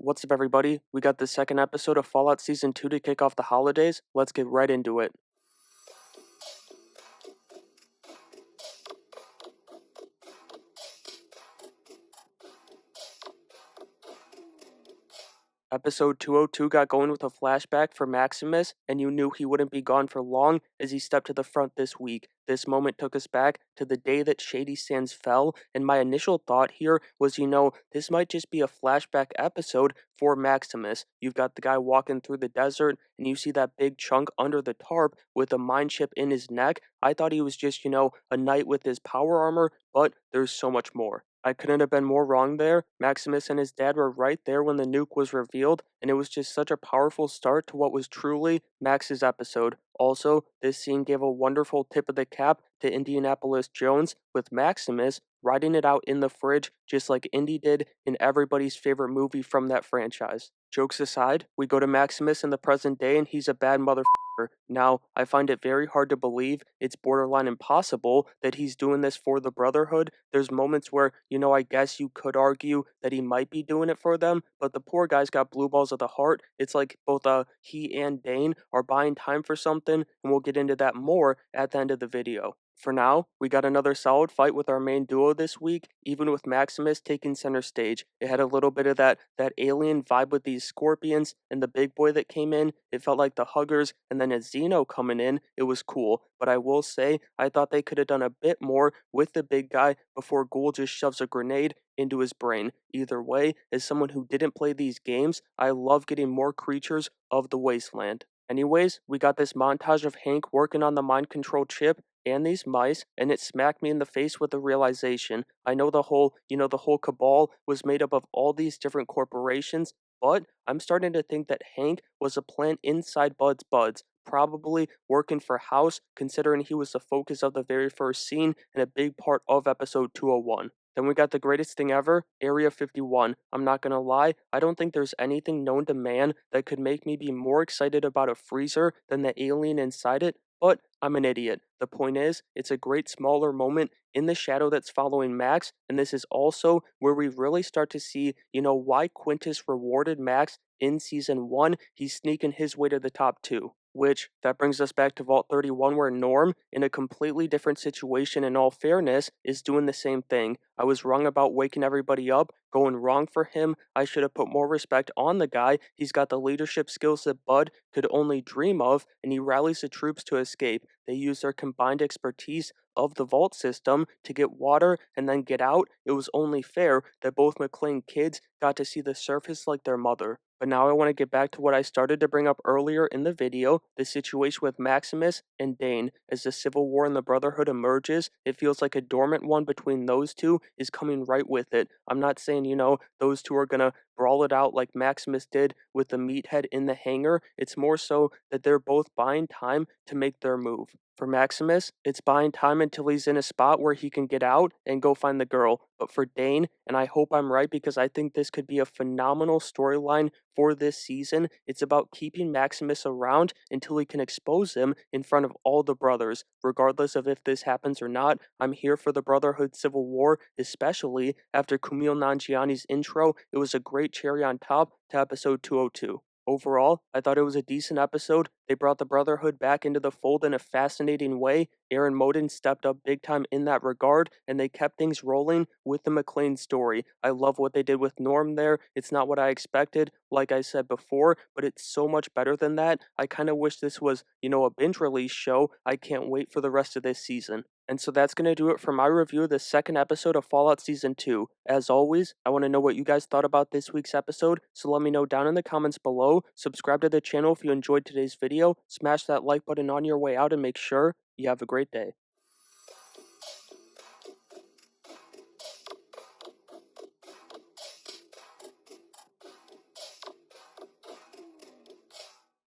What's up, everybody? We got the second episode of Fallout Season 2 to kick off the holidays. Let's get right into it. Episode 202 got going with a flashback for Maximus, and you knew he wouldn't be gone for long as he stepped to the front this week. This moment took us back to the day that Shady Sands fell, and my initial thought here was, this might just be a flashback episode for Maximus. You've got the guy walking through the desert, and you see that big chunk under the tarp with a mine chip in his neck. I thought he was just, a knight with his power armor, but there's so much more. I couldn't have been more wrong there. Maximus and his dad were right there when the nuke was revealed, and it was just such a powerful start to what was truly Max's episode. Also, this scene gave a wonderful tip of the cap to Indianapolis Jones with Maximus writing it out in the fridge just like Indy did in everybody's favorite movie from that franchise. Jokes aside, we go to Maximus in the present day and he's a bad motherfucker. Now, I find it very hard to believe, it's borderline impossible that he's doing this for the Brotherhood. There's moments where, I guess you could argue that he might be doing it for them, but the poor guy's got blue balls of the heart. It's like both he and Dane are buying time for something, and we'll get into that more at the end of the video. For now, we got another solid fight with our main duo this week, even with Maximus taking center stage. It had a little bit of that alien vibe with these scorpions and the big boy that came in. It felt like the Huggers, and then a Xeno coming in. It was cool, but I will say, I thought they could have done a bit more with the big guy before Ghoul just shoves a grenade into his brain. Either way, as someone who didn't play these games, I love getting more creatures of the wasteland. Anyways, we got this montage of Hank working on the mind control chip and these mice, and it smacked me in the face with the realization. I know the whole cabal was made up of all these different corporations, but I'm starting to think that Hank was a plant inside Bud's, probably working for House, considering he was the focus of the very first scene and a big part of episode 201. Then we got the greatest thing ever, Area 51. I'm not gonna lie, I don't think there's anything known to man that could make me be more excited about a freezer than the alien inside it, but I'm an idiot. The point is, it's a great smaller moment in the shadow that's following Max, and this is also where we really start to see, why Quintus rewarded Max in Season 1. He's sneaking his way to the top 2. Which, that brings us back to Vault 31 where Norm, in a completely different situation in all fairness, is doing the same thing. I was wrong about waking everybody up, going wrong for him. I should have put more respect on the guy. He's got the leadership skills that Bud could only dream of, and he rallies the troops to escape. They use their combined expertise of the vault system to get water and then get out. It was only fair that both McLean kids got to see the surface like their mother. But now I want to get back to what I started to bring up earlier in the video, the situation with Maximus and Dane. As the civil war in the Brotherhood emerges, it feels like a dormant one between those two is coming right with it. I'm not saying, those two are gonna brawl it out like Maximus did with the meathead in the hangar. It's more so that they're both buying time to make their move. For Maximus, it's buying time until he's in a spot where he can get out and go find the girl. But for Dane, and I hope I'm right because I think this could be a phenomenal storyline for this season, it's about keeping Maximus around until he can expose him in front of all the brothers. Regardless of if this happens or not, I'm here for the Brotherhood Civil War, especially after Kumail Nanjiani's intro. It was a great cherry on top to episode 202. Overall, I thought it was a decent episode. They brought the Brotherhood back into the fold in a fascinating way. Aaron Moden stepped up big time in that regard, and they kept things rolling with the McLean story. I love what they did with Norm there. It's not what I expected, like I said before, but it's so much better than that. I kind of wish this was, a binge release show. I can't wait for the rest of this season. And so that's going to do it for my review of the second episode of Fallout Season 2. As always, I want to know what you guys thought about this week's episode, so let me know down in the comments below. Subscribe to the channel if you enjoyed today's video, smash that like button on your way out, and make sure you have a great day.